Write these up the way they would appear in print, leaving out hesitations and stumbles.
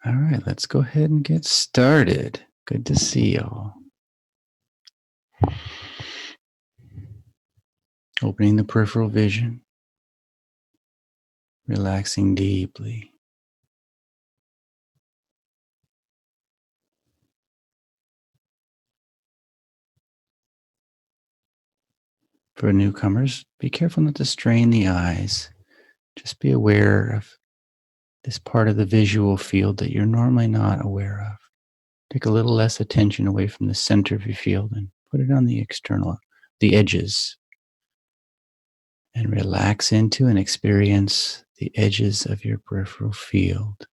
All right, let's go ahead and get started. Good to see y'all. Opening the peripheral vision, relaxing deeply. For newcomers, be careful not to strain the eyes. Just be aware of this part of the visual field that you're normally not aware of. Take a little less attention away from the center of your field and put it on the edges, and relax into and experience the edges of your peripheral field.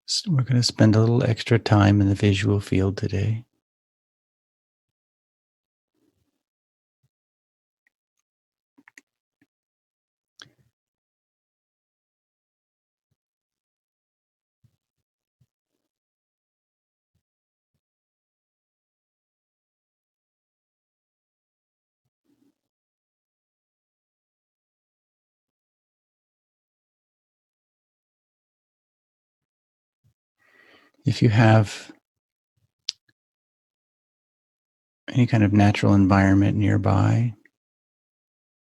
So we're going to spend a little extra time in the visual field today. If you have any kind of natural environment nearby,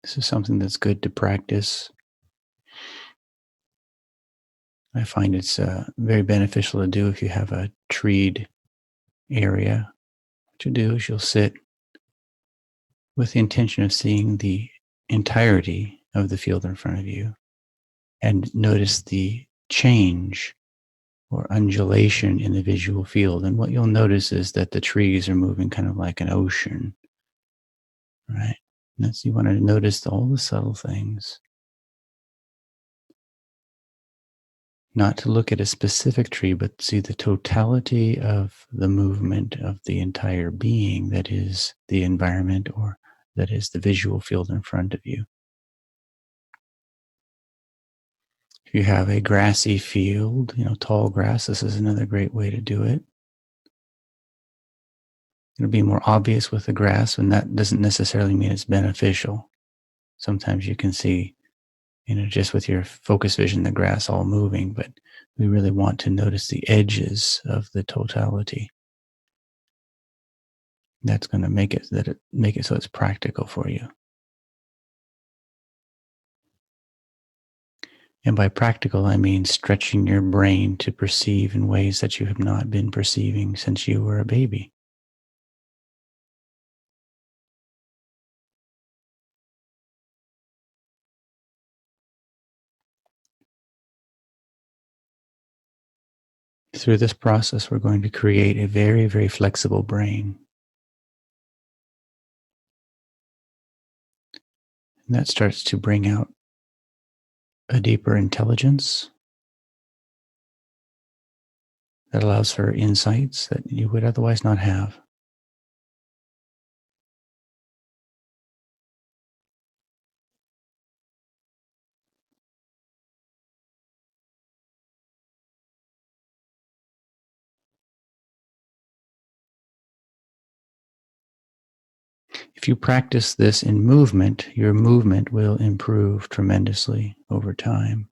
this is something that's good to practice. I find it's very beneficial to do if you have a treed area. What you do is you'll sit with the intention of seeing the entirety of the field in front of you and notice the change or undulation in the visual field. And what you'll notice is that the trees are moving kind of like an ocean, right? And that's, you want to notice all the subtle things. Not to look at a specific tree, but see the totality of the movement of the entire being that is the environment, or that is the visual field in front of you. If you have a grassy field, tall grass, this is another great way to do it. It'll be more obvious with the grass, and that doesn't necessarily mean it's beneficial. Sometimes you can see, just with your focus vision, the grass all moving, but we really want to notice the edges of the totality. That's going to make it so it's practical for you. And by practical, I mean stretching your brain to perceive in ways that you have not been perceiving since you were a baby. Through this process, we're going to create a very, very flexible brain. And that starts to bring out a deeper intelligence that allows for insights that you would otherwise not have. If you practice this in movement, your movement will improve tremendously over time.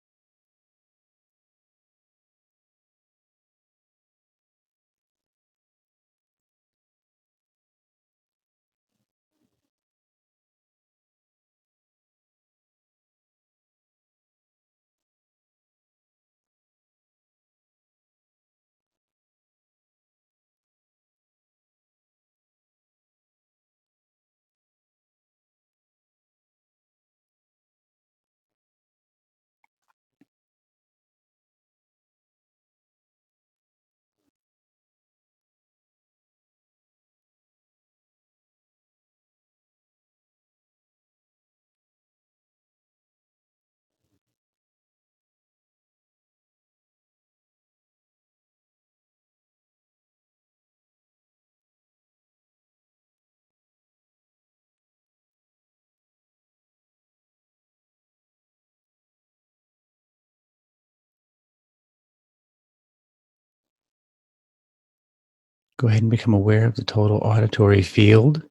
Go ahead and become aware of the total auditory field.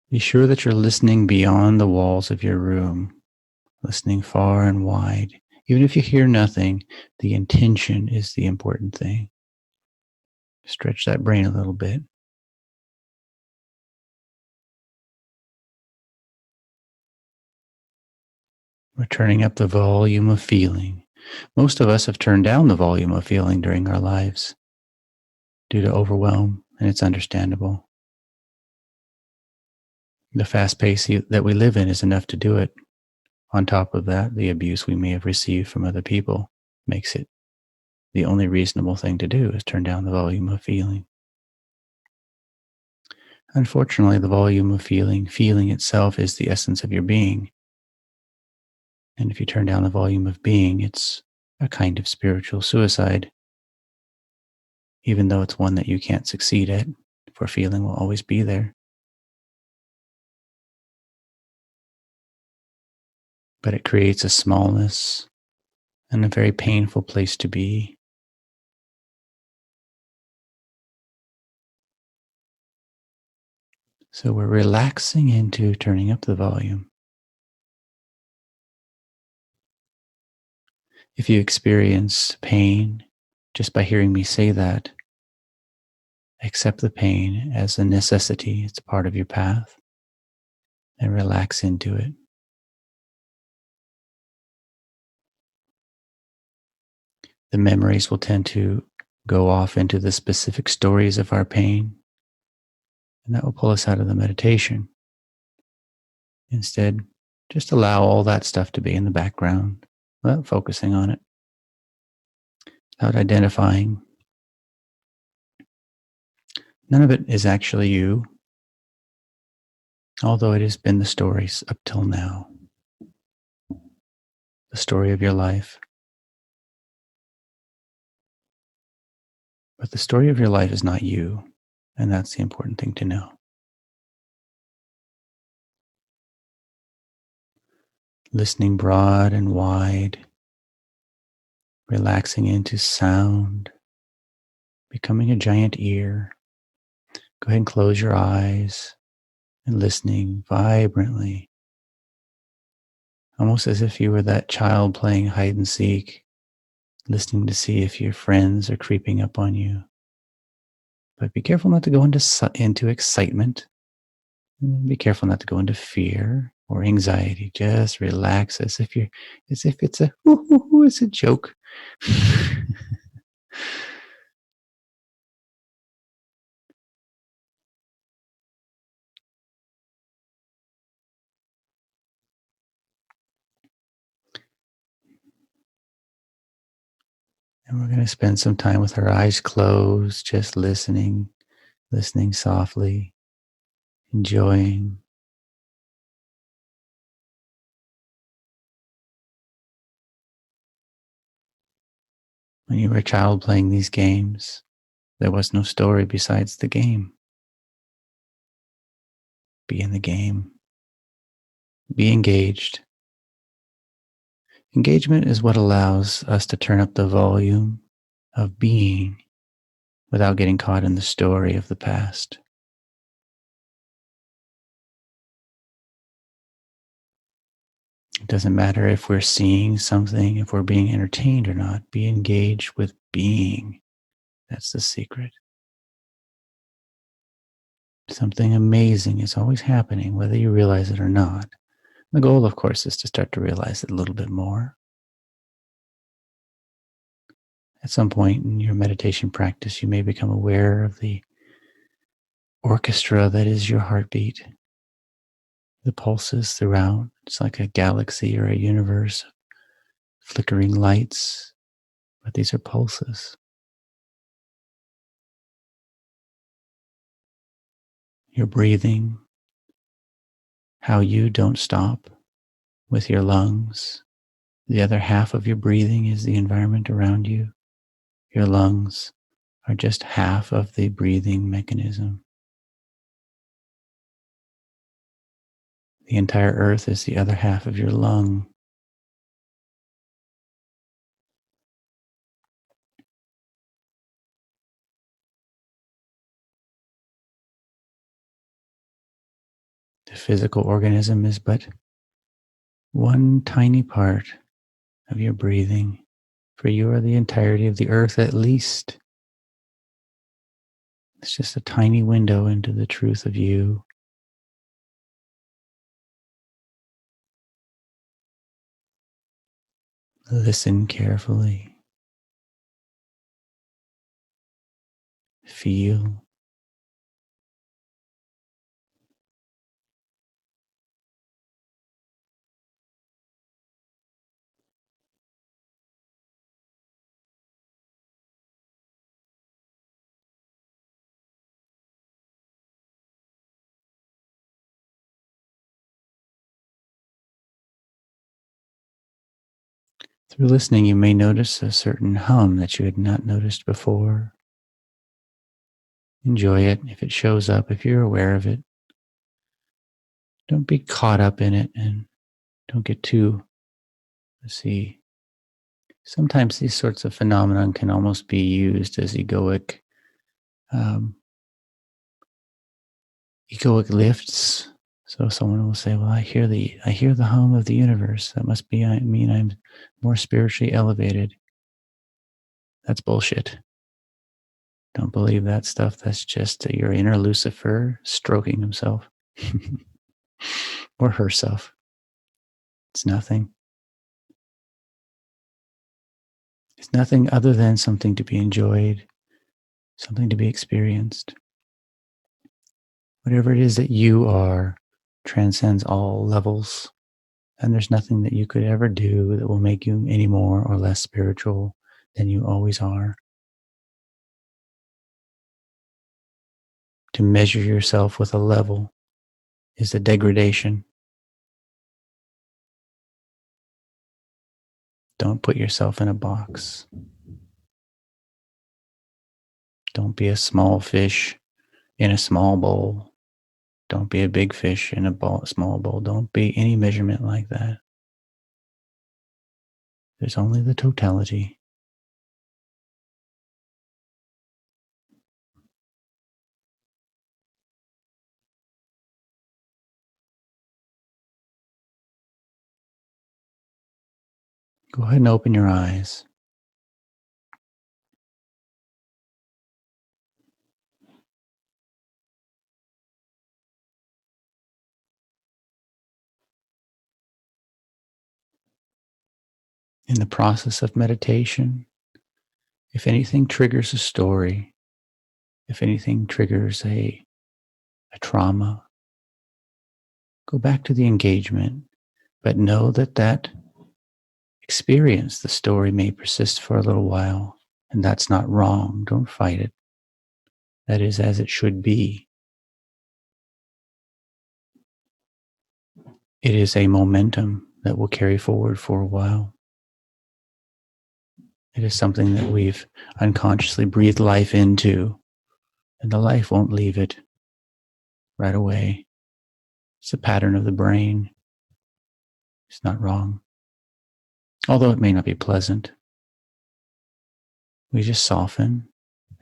Be sure that you're listening beyond the walls of your room, listening far and wide. Even if you hear nothing, the intention is the important thing. Stretch that brain a little bit. We're turning up the volume of feeling. Most of us have turned down the volume of feeling during our lives due to overwhelm, and it's understandable. The fast pace that we live in is enough to do it. On top of that, the abuse we may have received from other people makes it the only reasonable thing to do is turn down the volume of feeling. Unfortunately, the volume of feeling itself is the essence of your being. And if you turn down the volume of being, it's a kind of spiritual suicide, even though it's one that you can't succeed at, for feeling will always be there. But it creates a smallness and a very painful place to be. So we're relaxing into turning up the volume. If you experience pain just by hearing me say that, accept the pain as a necessity. It's part of your path, and relax into it. The memories will tend to go off into the specific stories of our pain, and that will pull us out of the meditation. Instead, just allow all that stuff to be in the background without focusing on it, without identifying. None of it is actually you, although it has been the stories up till now. The story of your life. But the story of your life is not you, and that's the important thing to know. Listening broad and wide, relaxing into sound, becoming a giant ear. Go ahead and close your eyes and listening vibrantly, almost as if you were that child playing hide and seek, listening to see if your friends are creeping up on you. But be careful not to go into excitement. And be careful not to go into fear or anxiety. Just relax as if it's it's a joke. And we're going to spend some time with our eyes closed, just listening softly, enjoying. When you were a child playing these games, there was no story besides the game. Be in the game. Be engaged. Engagement is what allows us to turn up the volume of being without getting caught in the story of the past. It doesn't matter if we're seeing something, if we're being entertained or not. Be engaged with being. That's the secret. Something amazing is always happening, whether you realize it or not. The goal, of course, is to start to realize it a little bit more. At some point in your meditation practice, you may become aware of the orchestra that is your heartbeat, the pulses throughout. It's like a galaxy or a universe of flickering lights, but these are pulses. Your breathing, how you don't stop with your lungs. The other half of your breathing is the environment around you. Your lungs are just half of the breathing mechanism. The entire earth is the other half of your lung. physical organism is but one tiny part of your breathing. For you are the entirety of the earth, at least. It's just a tiny window into the truth of you. Listen carefully. Feel. Through listening, you may notice a certain hum that you had not noticed before. Enjoy it if it shows up, if you're aware of it. Don't be caught up in it and don't get too, sometimes these sorts of phenomenon can almost be used as egoic lifts. So someone will say, well, I hear the hum of the universe. That must mean I'm more spiritually elevated. That's bullshit. Don't believe that stuff. That's just your inner Lucifer stroking himself or herself. It's nothing. It's nothing other than something to be enjoyed, something to be experienced. Whatever it is that you are transcends all levels, and there's nothing that you could ever do that will make you any more or less spiritual than you always are. To measure yourself with a level is a degradation. Don't put yourself in a box. Don't be a small fish in a small bowl. Don't be a big fish in a small bowl. Don't be any measurement like that. There's only the totality. Go ahead and open your eyes. In the process of meditation, if anything triggers a story, if anything triggers a trauma, go back to the engagement, but know that experience, the story may persist for a little while, and that's not wrong. Don't fight it. That is as it should be. It is a momentum that will carry forward for a while. It is something that we've unconsciously breathed life into, and the life won't leave it right away. It's a pattern of the brain. It's not wrong. Although it may not be pleasant, we just soften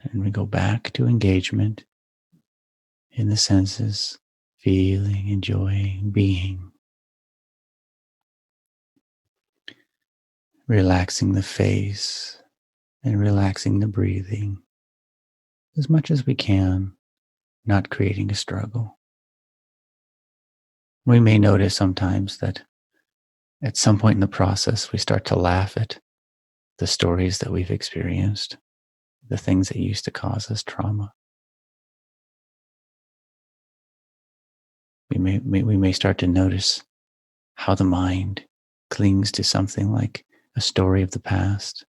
and we go back to engagement in the senses, feeling, enjoying, being. Relaxing the face and relaxing the breathing as much as we can, not creating a struggle. We may notice sometimes that at some point in the process, we start to laugh at the stories that we've experienced, the things that used to cause us trauma. We may start to notice how the mind clings to something like a story of the past.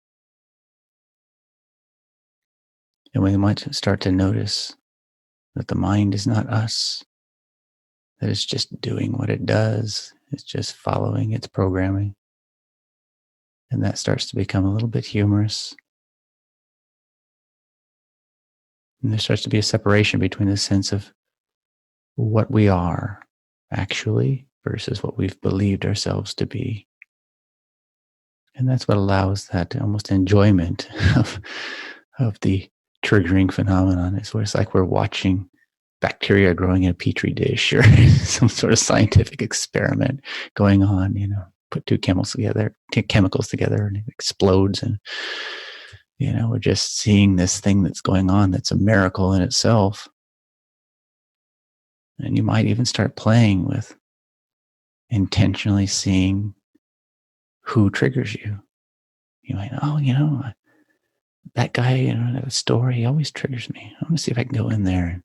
And we might start to notice that the mind is not us, that it's just doing what it does. It's just following its programming. And that starts to become a little bit humorous. And there starts to be a separation between the sense of what we are actually versus what we've believed ourselves to be. And that's what allows that almost enjoyment of the triggering phenomenon. It's where it's like we're watching bacteria growing in a petri dish or some sort of scientific experiment going on. Put two chemicals together, and it explodes, and we're just seeing this thing that's going on that's a miracle in itself. And you might even start playing with intentionally seeing who triggers you. You might, that guy, that story, he always triggers me. I'm going to see if I can go in there and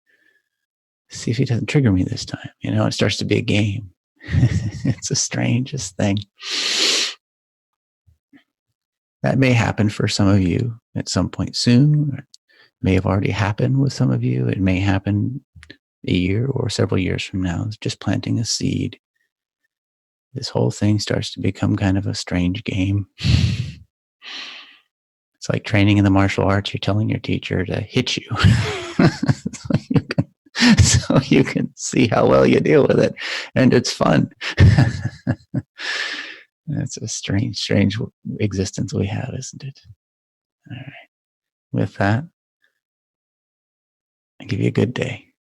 see if he doesn't trigger me this time. It starts to be a game. It's the strangest thing. That may happen for some of you at some point soon. It may have already happened with some of you. It may happen a year or several years from now. It's just planting a seed. This whole thing starts to become kind of a strange game. It's like training in the martial arts. You're telling your teacher to hit you. so you can see how well you deal with it. And it's fun. It's a strange existence we have, isn't it? All right. With that, I give you a good day.